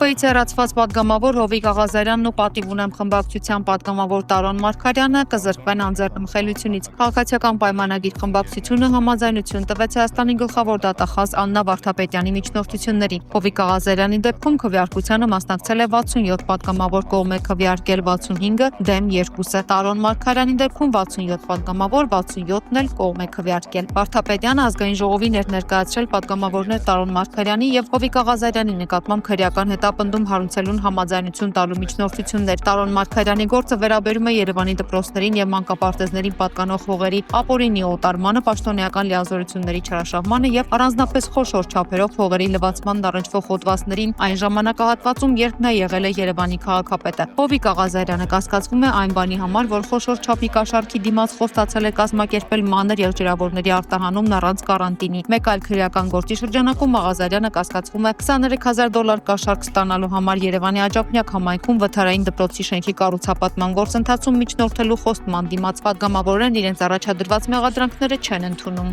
ՀՀԿ-ից հեռացված պատգամավոր Հովիկ Աղազարյանն ու պատիվ ունեմ խմբակցության պատգամավոր Տարոն Մարգարյանը կզրկվեն անձեռնմխելիությունից։ Քաղաքացիական պայմանագիր խմբակցությունը համաձայնություն տվեց Հայաստանի գլխավոր դատախազ Աննա Վարդապետյանի միջնորդություններին։ Հովիկ Աղազարյանի դեպքում քվեարկությանը մասնակցել է 67 պատգամավոր, կողմ է քվեարկել 65-ը, դեմ 2-ը։ Տարոն Մարգարյանի դեպքում 67 պատգամավոր, 67-ն էլ կողմ է քվեարկել։ Վարդապետյանը ազգային ժողովին էր ներկայացրել պատգամավորներ Տարոն Մարգարյանի եւ Հովիկ Աղազարյանի նկատմամբ քրեական հետապնդում հարուցելուն համաձայնություն տալու միջնորդություններ։ Տարոն Մարգարյանի գործը վերաբերում է Երևանի դպրոցներին եւ մանկապարտեզներին պատկանող հողերի ապօրինի օտարմանը, պաշտոնեական լիազորությունների չարաշահմանը եւ առանձնապես խոշոր չափերով հողերի լվացման առնչվող հոդվածներին այն ժամանակահատվածում, երբ նա եղել է Երևանի քաղաքապետը։ Հովիկ Աղազարյանը կասկածվում է այն բանի համար, որ խոշոր չափի կաշառքի դիմաց խոստացել է կազմակերպել մանր եղջերավորների արտահանումն առանց կարանտինի։ Մեկ այլ քրեական գործի շրջանակում Աղազարյանը կասկածվում է $23,000 կաշառք ստանալու համար Երևանի Աջափնյակ համայնքում վթարային դպրոցի շենքի կառուցապատման գործընթացում միջնորդելու խոստման դիմաց պատգամավորներն իրենց առաջադրված մեղադրանքները չեն ընդունում։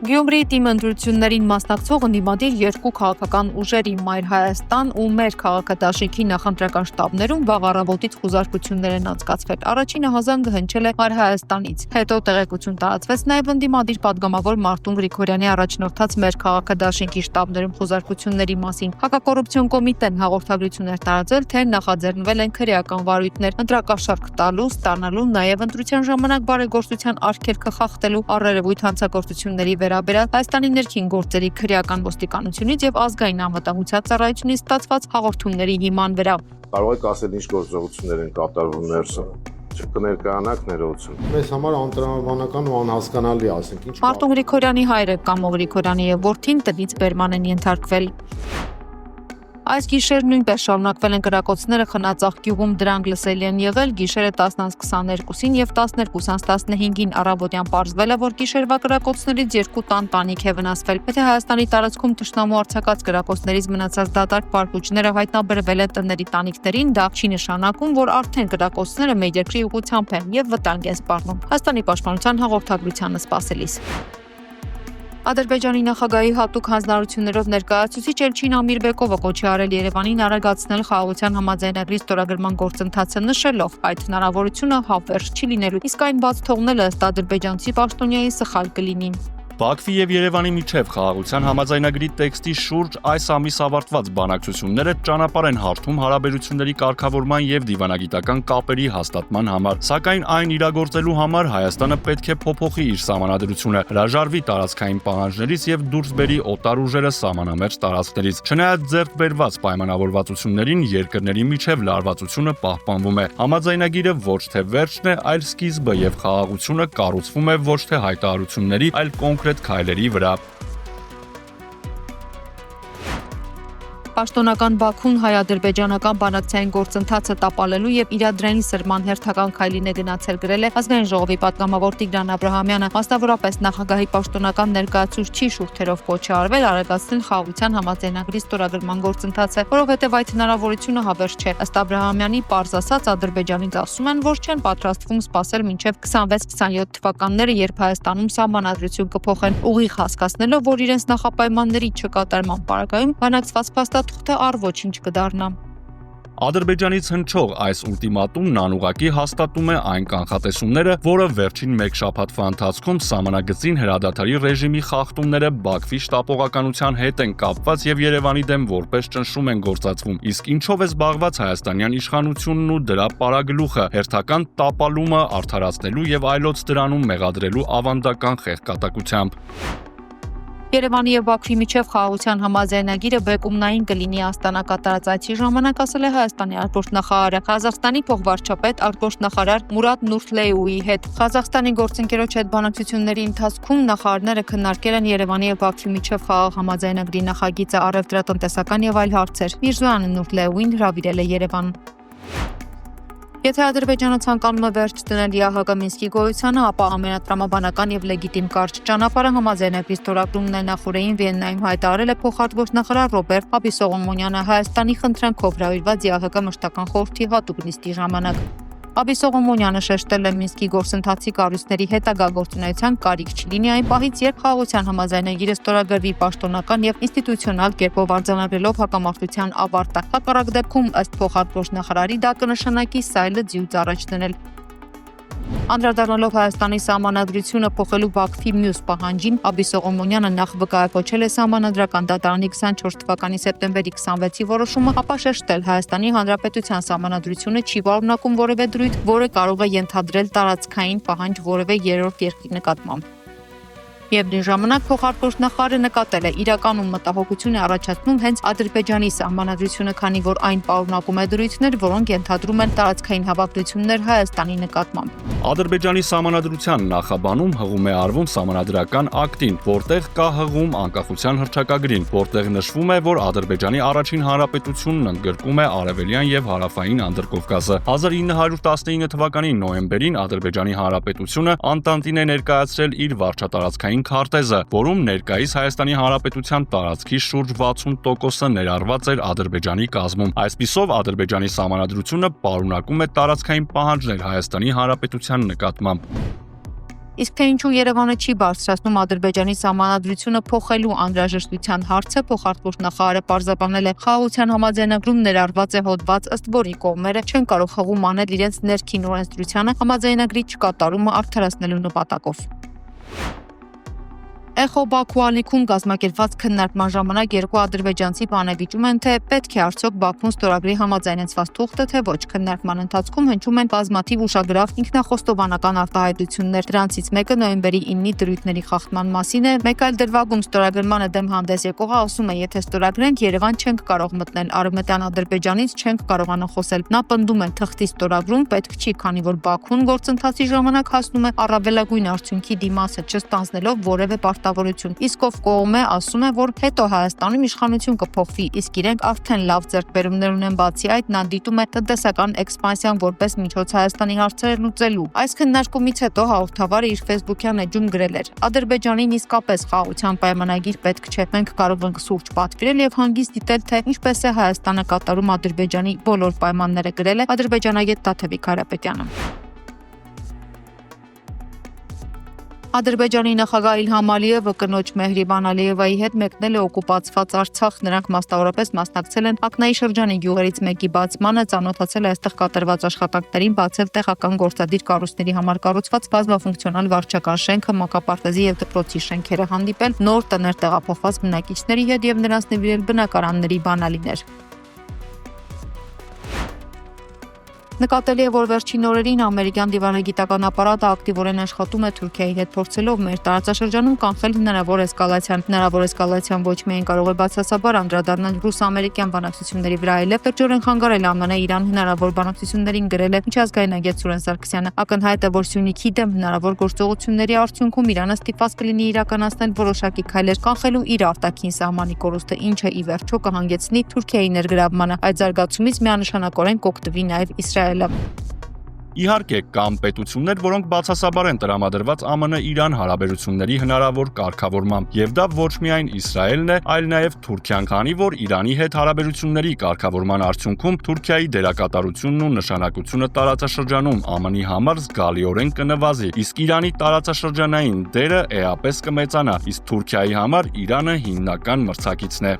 Գյումրիի թիմ ընտրություններին մասնակցող ընդդիմադիր երկու քաղաքական ուժերի Մայր Հայաստան ու Մեր քաղաքադաշինքի նախընտրական շտաբներում վաղ առավոտից խուզարկություններ են անցկացվել։ Առաջինը հազանգը հնչել է Մայր Հայաստանից։ Հետո տեղեկություն տարածվեց նաև ընդդիմադիր պատգամավոր Մարտուն Գրիգորյանի առաջնորդած Մեր քաղաքադաշինքի շտաբներում խուզարկությունների մասին։ Հակակոռուպցիոն կոմիտեն հաղորդագրություններ տարածել, թե նախաձեռնվել են քրեական վարույթներ ընտրակաշառք տալու, ստանալու, նաև ընտրության ժամանակ բարեգործության արգելքը խախտելու առերևույթ հանցագործությունների վերաբերյալ Հայաստանի ներքին գործերի քրեական ոստիկանությունից եւ ազգային անվտանգության ծառայությունից ստացված հաղորդումների հիման վրա։ Կարող եք ասել ինչ գործողություններ են կատարվում ներսը։ Չկներկայանաք ներողություն։ Մեզ համար անտրամաբանական ու անհասկանալի ասենք ինչ։ Մարտուն Գրիգորյանի հայրը Կամո Գրիգորյանի եւ որդին տնից բերման են ենթարկվել։ Այս գիշեր նույնպես շարունակվել են կրակոցները Խնածախ գյուղում, դրանք լսելի են եղել գիշերը 10:22-ին եւ 12:15-ին առավոտյան պարզվել է, որ գիշերվա կրակոցներից 2 տան տանիք է վնասվել։ Եթե Հայաստանի տարածքում թշնամու արձակած կրակոցներից մնացած դատարկ պարկուճները հայտնաբերվել են տների տանիքներին, դա չի նշանակում, որ արդեն կրակոցները մեր երկրի ուղղությամբ են եւ վտանգ են սպառնում։ Հայաստանի պաշտպանության հաղորդագրությանը սպասելիս։ Ադրբեջանի նախագահի հատուկ հանձնարարություններով ներկայացուցիչ Էլչին Ամիրբեկովը կոչ է արել Երևանին արագացնել խաղաղության համաձայնագրի ստորագրման գործընթացը, նշելով այդ հնարավորությունը հավերժ չի լինելու, իսկ այն բաց թողնելը ըստ ադրբեջանցի պաշտոնյայի սխալ կլինի։ Բաքվի եւ Երևանի միջև խաղաղության համաձայնագրի տեքստի շուրջ այս ամիս ավարտված բանակցությունները ճանապարհ են հարթում հարաբերությունների կարգավորման եւ դիվանագիտական կապերի հաստատման համար, սակայն այն իրագործելու համար Հայաստանը պետք է փոփոխի իր սահմանադրությունը, հրաժարվի տարածքային պահանջներից եւ դուրս բերի օտար ուժերը սահմանամերձ տարածքներից։ Չնայած ձեռք բերված պայմանավորվածություններին երկրների միջև լարվածությունը պահպանվում է։ Համաձայնագիրը ոչ թե վերջն է, այլ սկիզբը եւ խաղաղությունը կառուցվում է ոչ թե հայտարարությունների, այլ կոնկրետ քայլերի վրա։ Պաշտոնական Բաքուն հայ-ադրբեջանական բանակցային գործընթացը տապալելու եւ իրադրային սրման հերթական քայլին է գնացել, գրել է ազգային ժողովի պատգամավոր Տիգրան Աբրահամյանը, մասնավորապես նախագահի պաշտոնական ներկայացուցչի շուրթերով կոչ է արվել արագացնել խաղաղության համաձայնագրի ստորագրման գործընթացը, որովհետեւ այդ հնարավորությունը հավերժ չէ։ Ըստ Աբրահամյանի պարզ ասած Ադրբեջանից ասում են, որ չեն պատրաստվում սպասել մինչեւ 26-27 թվականները, երբ Հայաստանում սահմանադրություն կփոխեն, ուղիղ հասկացնելով, որ իրենց նախապայմանների չկատարման պարագայում բանակցված փաստաթուղթը առ ոչինչ կդառնա։ Ադրբեջանից հնչող այս ուլտիմատումն անուղղակի հաստատում է այն կանխատեսումները, որը վերջին մեկ շաբաթվա ընթացքում սահմանագծին հրադադարի ռեժիմի խախտումները Բաքվի շտապողականության հետ են կապված եւ Երևանի դեմ որպես ճնշում են գործածվում։ Իսկ ինչով է զբաղված հայաստանյան իշխանությունն ու դրա պարագլուխը՝ հերթական տապալումը արդարացնելու եւ այլոց դրանում մեղադրելու ավանդական խեղկատակությամբ։ Երևանի եւ Բաքվի միջև խաղաղության համաձայնագիրը բեկումնային կլինի Աստանա կատարած այցի ժամանակ, ասել է Հայաստանի արտգործնախարարը Ղազախստանի փոխվարչապետ արտգործնախարար Մուրադ Նուրթլեուի հետ։ Ղազախստանի գործընկերոջ հետ բանակցությունների ընթացքում նախարարները քննարկել են Երևանի եւ Բաքվի միջև խաղաղ համաձայնագրի նախագիծը, առևտրատնտեսական եւ այլ հարցեր։ Միրզոյանը Նուրթլեուին հրավիրել է Երևան։ Եթե Ադրբեջանը ցանկանում է վերջ դնել ԵԱՀԿ Մինսկի գոյությանը, ապա ամենատրամաբանական եւ լեգիտիմ կարճ ճանապարհը համաձայնագրի ստորագրումն է, նախորդին Վիեննայում հայտարարել է փոխարտգործնախարար Ռոբերտ Աբիսողոմոնյանը Հայաստանի խնդրանքով հրավիրված ԵԱՀԿ մշտական խորհրդի հատուկ նիստի ժամանակ։ Աբի Սողոմոնյանը շեշտել է Մինսկի գործընթացի կառույցների հետագա գործունեության կարիք չլինի այն պահից, երբ խաղաղության համաձայնագիրը ստորագրվի պաշտոնական եւ ինստիտուցիոնալ կերպով արձանագրելով հակամարտության ավարտը։ Հակառակ դեպքում, ըստ փոխարտգործնախարարի, դա կնշանակի սայլը ձյուց առաջ դնել։ Անդրադառնալով Հայաստանի սահմանադրությունը փոխելու Բաքվի մյուս պահանջին, Աբի Սողոմոնյանը նախ վկայակոչել է Սահմանադրական դատարանի 24 թվականի սեպտեմբերի 26-ի որոշումը, ապա շեշտել Հայաստանի Հանրապետության սահմանադրությունը չի պարունակում որևէ դրույթ, որը կարող է ենթադրել տարածքային պահանջ որևէ երրորդ երկրի նկատմամբ։ Միևնույն ժամանակ փոխարտգործնախարարը նկատել է իրականում մտահոգություն է առաջացնում հենց Ադրբեջանի սահմանադրությունը, քանի որ այն պարունակում է դրույթներ, որոնք ենթադրում են տարածքային հավակնություններ Հայաստանի նկատմամբ։ Ադրբեջանի սահմանադրության նախաբանում հղում է արվում սահմանադրական ակտին, որտեղ կա հղում անկախության հռչակագրին, որտեղ նշվում է, որ Ադրբեջանի առաջին հանրապետությունն ընդգրկում է Արևելյան եւ Հարավային Անդրկովկասը։ 1919 թվականի նոյեմբերին Ադրբեջանի հանրապետությունը Անտանտին է ներկայացրել իր վարչատարածքային քարտեզը, որում ներկայիս Հայաստանի Հանրապետության տարածքի շուրջ 60%-ը ներառված էր Ադրբեջանի կազմում։ Այսպիսով Ադրբեջանի սահմանադրությունը պարունակում է տարածքային պահանջներ Հայաստանի Հանրապետության նկատմամբ։ Իսկ թե ինչու Երևանը չի բարձրացնում Ադրբեջանի սահմանադրությունը փոխելու անհրաժեշտության հարցը, փոխարտգործնախարարը պարզաբանել է, խաղաղության համաձայնագրում ներառված է հոդված, ըստ որի կողմերը չեն կարող հղում անել իրենց ներքին օրենսդրությանը համաձայնագրի չկատարումը արդարացնելու նպատակով։ Էխո Բաքու ալիքում կազմակերպված քննարկման ժամանակ երկու ադրբեջանցի բանեվիճում են, թե պետք է արդյոք Բաքուն ստորագրի համաձայնեցված թուղթը, թե ոչ։ Քննարկման ընթացքում հնչում են բազմաթիվ ուշագրավ ինքնախոստովանական արտահայտություններ։ Դրանցից մեկը նոյեմբերի 9-ի դրույթների խախտման մասին է, մեկ այլ դրվագում ստորագրմանը դեմ հանդես եկողը ասում է, եթե ստորագրենք, Երևան չենք կարող մտնել, արևմտյան Ադրբեջանից չենք կարողանա խոսել։ Նա պնդում է, թղթի ստորագրում պետք չի, քանի որ Բաքուն գործընթացի ժամանակ հասնում է առավելագույն արդյունքի դիմացը, չստանձնելով որևէ պարտավորություն։ Իսկ ով կողմ է, ասում է, որ հետո Հայաստանում իշխանություն կփոխվի, իսկ իրենք արդեն լավ ձեռքբերումներ ունեն։ Բացի այդ, նա դիտում է տնտեսական էքսպանսիան որպես միջոց Հայաստանի հարցերը լուծելու։ Այս քննարկումից հետո հաղորդավարը իր Facebook-յան էջում գրել էր. Ադրբեջանին իսկապես խաղաղության պայմանագիր պետք չէ։ Մենք կարող ենք սուրճ պատվիրել եւ հանգիստ դիտել, թե ինչպես է Հայաստանը կատարում Ադրբեջանի բոլոր պայմանները, գրել է ադրբեջանագետ Տաթևիկ Հարապետյանը։ Ադրբեջանի նախագահ Իլհամ Ալիևը կնոջ Մեհրիբան Ալիևայի հետ մեկնել է օկուպացված Արցախ։ Նրանք մասնավորապես մասնակցել են Ակնայի շրջանի գյուղերից մեկի բացմանը, ծանոթացել է այստեղ կատարված աշխատանքներին, բացել տեղական գործադիր կառույցների համար կառուցված բազմաֆունկցիոնալ վարչական շենքը, մանկապարտեզի եւ դպրոցի շենքերը, հանդիպել նոր տներ տեղափոխված բնակիչների հետ եւ նրանց նվիրել բնակարանների բանալիներ։ Նկատելի է, որ վերջին օրերին ամերիկյան դիվանագիտական ապարատը ակտիվորեն աշխատում է Թուրքիայի հետ, փորձելով մեր տարածաշրջանում կանխել հնարավոր էսկալացիան։ Հնարավոր էսկալացիան ոչ միայն կարող է բացասաբար անդրադառնալ ռուս-ամերիկյան բանակցությունների վրա, այլև լրջորեն խանգարել ԱՄՆ-Իրան հնարավոր բանակցություններին, գրել է միջազգային агент Սուրեն Սարգսյանը։ Ակնհայտ է, որ Սյունիքի դեմ հնարավոր գործողությունների արդյունքում Իրանը ստիպված կլինի իրականացնել որոշակի քայլեր, կանխելու իր արտաքին սահմանի կորուստը, ինչը ի վերջո կհանգեցնի Թուրքիայի ներգրավմանը։ Այդ զարգացումից միանշանակորեն կօգտվի նաև Իսրայելը։ Իհարկե, կան պետություններ, որոնք բացասաբար են տրամադրված ԱՄՆ-Իրան հարաբերությունների հնարավոր կարգավորմամբ, եւ դա ոչ միայն Իսրայելն է, այլ նաեւ Թուրքիան, քանի որ Իրանի հետ հարաբերությունների կարգավորման արդյունքում Թուրքիայի դերակատարությունն ու նշանակությունը տարածաշրջանում ԱՄՆ-ի համար զգալիորեն կնվազի, իսկ Իրանի տարածաշրջանային դերը էապես կմեծանա, իսկ Թուրքիայի համար Իրանը հիմնական մրցակիցն է։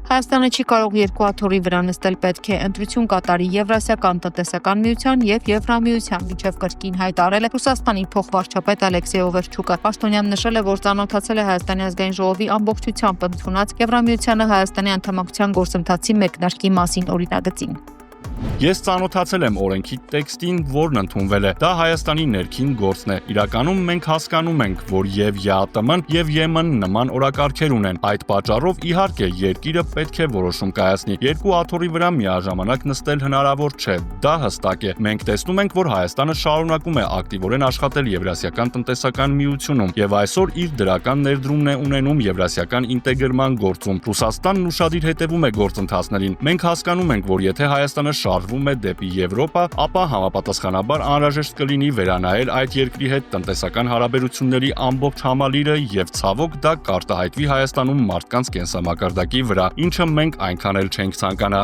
Հայաստանը չի կարող երկու աթոռի վրա նստել, պետք է ընտրություն կատարի Եվրասիական տնտեսական միության եւ Եվրամիության միջև կրկին հայտարարել է Ռուսաստանի փոխվարչապետ Ալեքսեյ Օվերչուկը։ Պաշտոնյան նշել է, որ ծանոթացել է Հայաստանի ազգային ժողովի ամբողջությամբ ընդունած Եվրամիությանը Հայաստանի անդամակցության գործընթացի մեկնարկի մասին օրինագծին։ Ես ծանոթացել եմ օրենքի տեքստին, որն ընդունվել է։ Դա Հայաստանի ներքին գործն է։ Իրականում մենք հասկանում ենք, որ եւ ԵԱՏՄ-ն եւ ԵՄ-ն նման օրակարգեր ունեն։ Այդ պատճառով իհարկե երկիրը պետք է որոշում կայացնի։ Երկու աթոռի վրա միաժամանակ նստել հնարավոր չէ։ Դա հստակ է։ Մենք տեսնում ենք, որ Հայաստանը շարունակում է ակտիվորեն աշխատել Եվրասիական տնտեսական միությունում եւ այսօր իր դրական ներդրումն է ունենում Եվրասիական ինտեգրման գործում։ Ռուսաստանն ուշադիր հետևում է գործընթացներին։ Մենք հասկանում ենք, որ եթե Հայաստանը շարժվում է դեպի Եվրոպա, ապա համապատասխանաբար անհրաժեշտ կլինի վերանայել այդ երկրի հետ տնտեսական հարաբերությունների ամբողջ համալիրը եւ ցավոք դա կարտահայտվի Հայաստանում մարդկանց կենսամակարդակի վրա, ինչը մենք այնքան էլ չենք ցանկանա։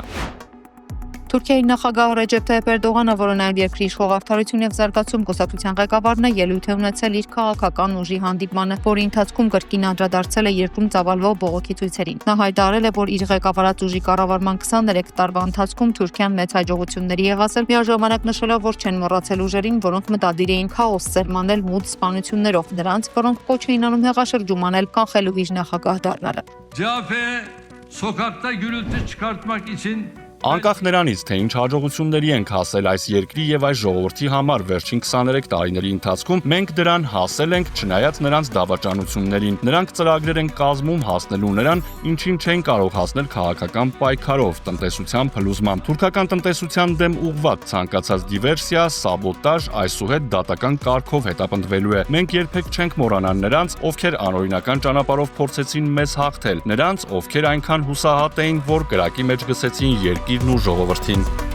Թուրքիայի նախագահ Ռեջեփ Թայիփ Էրդողանը, որը նաև երկրի իշխող Արդարություն եւ զարգացում կուսակցության ղեկավարն է, ելույթ է ունեցել իր քաղաքական ուժի հանդիպմանը, որի ընթացքում կրկին անդրադարձել է երկրում ծավալվող բողոքի ցույցերին։ Նա հայտարարել է, որ իր ղեկավարած ուժի կառավարման 23 տարվա ընթացքում Թուրքիան մեծ հաջողությունների է հասել, միաժամանակ նշելով, որ չեն մոռացել ուժերին, որոնք մտադիր էին քաոս սերմանել մուտ սպանություններով, նրանց, որոնք կոչ էին անում հեղաշրջում անել, կանխելու իր նախագահ դառնալը։ CHP sokakta gürültü çıkartmak için Անկախ նրանից, թե ինչ հաջողությունների ենք հասել այս երկրի եւ այս ժողովրդի համար վերջին 23 տարիների ընթացքում, մենք դրան հասել ենք չնայած նրանց դավաճանություններին։ Նրանք ծրագրեր են կազմում հասնելու նրան, ինչին չեն կարող հասնել քաղաքական պայքարով, տնտեսության փլուզմամբ։ Թուրքական տնտեսության դեմ ուղղված ցանկացած դիվերսիա, սաբոտաժ այսուհետ դատական կարգով հետապնդվելու է։ Մենք երբեք չենք մոռանա նրանց, ովքեր անօրինական ճանապարհով փորձեցին մեզ հաղթել, նրանց, ովքեր այնքան հուսահատ էին, որ կրակի մեջ գցեցին երկիրն ու ժողովրդին։